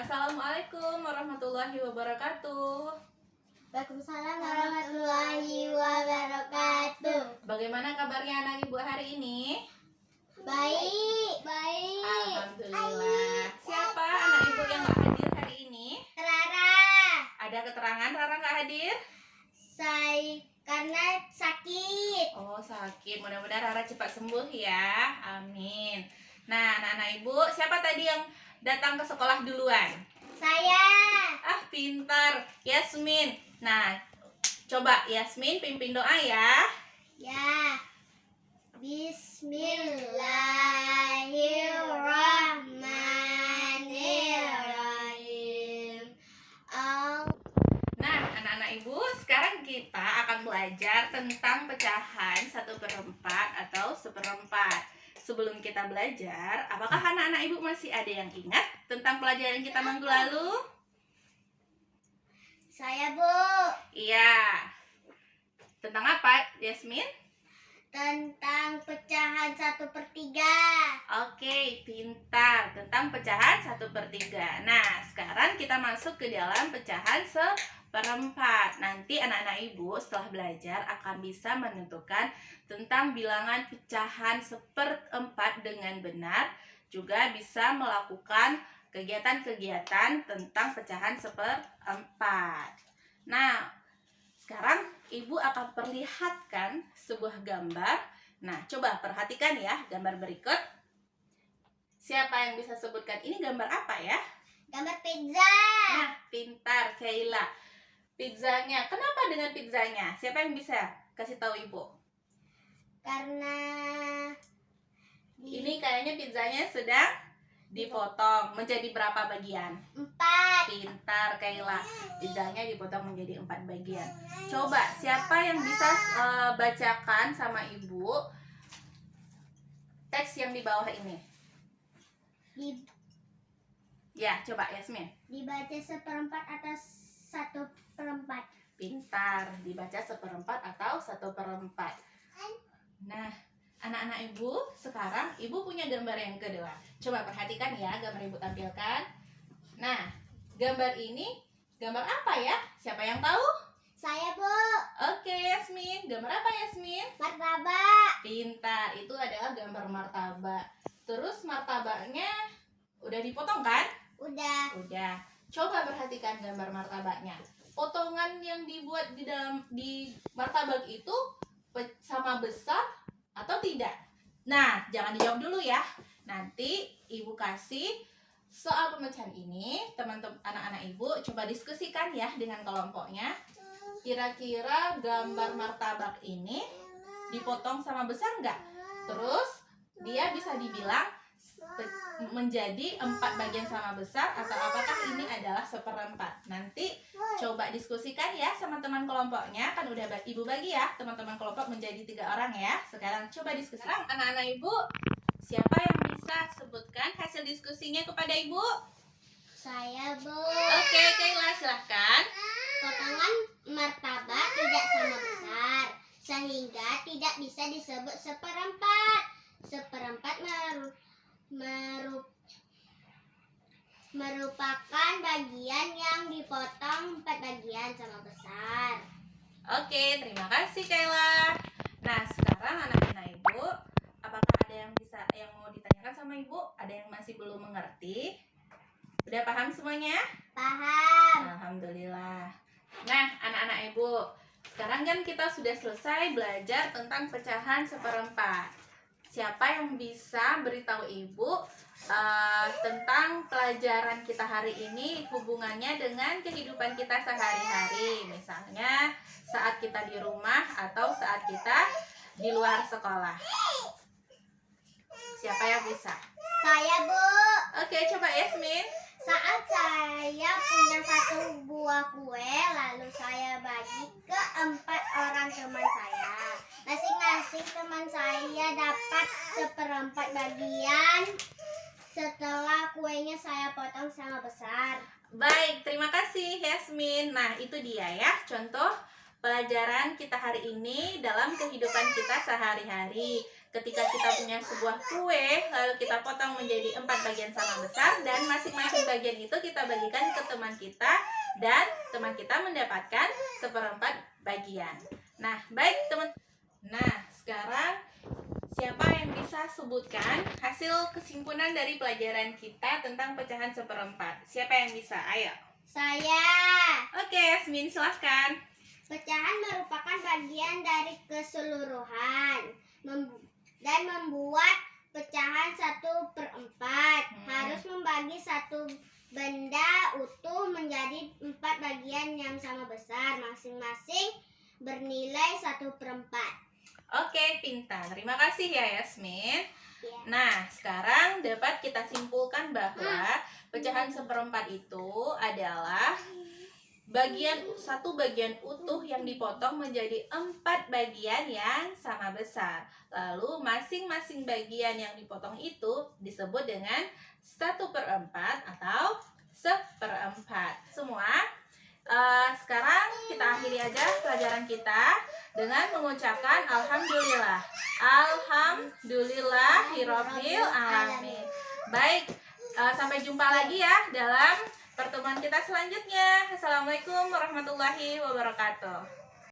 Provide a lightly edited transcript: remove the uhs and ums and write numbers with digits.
Assalamualaikum warahmatullahi wabarakatuh. Waalaikumsalam warahmatullahi wabarakatuh. Bagaimana kabarnya anak ibu hari ini? Baik, baik. Alhamdulillah. Siapa anak ibu yang gak hadir hari ini? Rara, Ada keterangan Rara gak hadir? karena sakit. Oh, sakit. Mudah-mudahan Rara cepat sembuh ya. Amin. Nah, anak-anak ibu, siapa tadi yang datang ke sekolah duluan? Saya. Ah, pintar. Yasmin. Nah, coba Yasmin pimpin doa ya. Ya. Bismillahirrahmanirrahim. Nah, anak-anak ibu, sekarang kita akan belajar tentang pecahan 1/4 atau 1/4. Sebelum kita belajar, apakah anak-anak ibu masih ada yang ingat tentang pelajaran kita minggu lalu? Saya, Bu. Iya. Tentang apa, Yasmin? Tentang pecahan 1/3. Oke, pintar. Tentang pecahan 1/3. Nah, sekarang kita masuk ke dalam pecahan 1/4. Nanti anak-anak ibu setelah belajar akan bisa menentukan tentang bilangan pecahan 1/4 dengan benar. Juga bisa melakukan kegiatan-kegiatan tentang pecahan 1/4. Nah, sekarang ibu akan perlihatkan sebuah gambar. Nah, coba perhatikan ya gambar berikut. Siapa yang bisa sebutkan ini gambar apa ya? Gambar pizza. Nah, pintar Kayla. Pizzanya, kenapa dengan pizzanya? Siapa yang bisa kasih tahu ibu? Karena Ini kayaknya pizzanya sedang dipotong menjadi berapa bagian? 4. Pintar Kayla. Pizzanya dipotong menjadi 4 bagian. Coba siapa yang bisa bacakan sama ibu teks yang di bawah ini? Ya, coba Yasmin. Dibaca 1/4 atau 1/4. Pintar, dibaca 1/4 atau 1/4. Nah, anak-anak ibu, sekarang ibu punya gambar yang kedua. Coba perhatikan ya gambar ibu tampilkan. Nah, gambar ini gambar apa ya? Siapa yang tahu? Saya, Bu. Oke, Yasmin. Gambar apa, Yasmin? Martabak. Pintar, itu adalah gambar martabak. Terus martabaknya udah dipotong kan? Udah. Udah. Coba perhatikan gambar martabaknya. Potongan yang dibuat di martabak itu sama besar atau tidak? Nah, jangan dijawab dulu ya. Nanti ibu kasih soal pemecahan ini, teman-teman anak-anak ibu coba diskusikan ya dengan kelompoknya. Kira-kira gambar martabak ini dipotong sama besar nggak? Terus dia bisa dibilang menjadi 4 bagian sama besar atau apakah ini adalah 1/4? Nanti coba diskusikan ya sama teman kelompoknya. Kan udah ibu bagi ya teman-teman kelompok menjadi 3 orang ya. Sekarang coba diskusikan anak-anak ibu. Siapa yang bisa sebutkan hasil diskusinya kepada ibu? Saya, Bu. Oke, Kayla silahkan. Potongan martabak tidak sama besar, sehingga tidak bisa disebut 1/4. 1/4 merupakan bagian yang dipotong 4 bagian sama besar. Oke, terima kasih Kayla. Nah, sekarang anak-anak ibu, apakah ada yang mau ditanyakan sama ibu? Ada yang masih belum mengerti? Udah paham semuanya? Paham. Alhamdulillah. Nah, anak-anak ibu, sekarang kan kita sudah selesai belajar tentang pecahan 1/4. Siapa yang bisa beritahu ibu tentang pelajaran kita hari ini, hubungannya dengan kehidupan kita sehari-hari? Misalnya saat kita di rumah atau saat kita di luar sekolah. Siapa yang bisa? Saya, Bu. Oke, coba Yasmin. Saat saya punya 1 buah kue, lalu saya bagi ke 4 orang teman saya. Masing-masing teman saya dapat 1/4 bagian. Setelah kuenya saya potong sama besar. Baik, terima kasih Yasmin. Nah, itu dia ya contoh pelajaran kita hari ini dalam kehidupan kita sehari-hari. ketika kita punya sebuah kue, lalu kita potong menjadi 4 bagian sama besar, dan masing-masing bagian itu kita bagikan ke teman kita, dan teman kita mendapatkan 1/4 bagian. Nah, baik teman. Nah, sekarang siapa yang bisa sebutkan hasil kesimpulan dari pelajaran kita tentang pecahan 1/4? Siapa yang bisa? Ayo. Saya. Oke, Yasmin, silahkan. Pecahan merupakan bagian dari keseluruhan dan membuat pecahan 1/4 harus membagi satu benda utuh menjadi 4 bagian yang sama besar, masing-masing bernilai 1/4. Oke, pintar. Terima kasih ya, Yasmin. Ya. Nah, sekarang dapat kita simpulkan bahwa pecahan 1/4 itu adalah satu bagian utuh yang dipotong menjadi 4 bagian yang sama besar. Lalu masing-masing bagian yang dipotong itu disebut dengan 1/4 atau 1/4. Semua, sekarang kita akhiri aja pelajaran kita dengan mengucapkan alhamdulillah. Alhamdulillahirabbil alamin. Baik, sampai jumpa lagi ya dalam pertemuan kita selanjutnya. Assalamualaikum warahmatullahi wabarakatuh.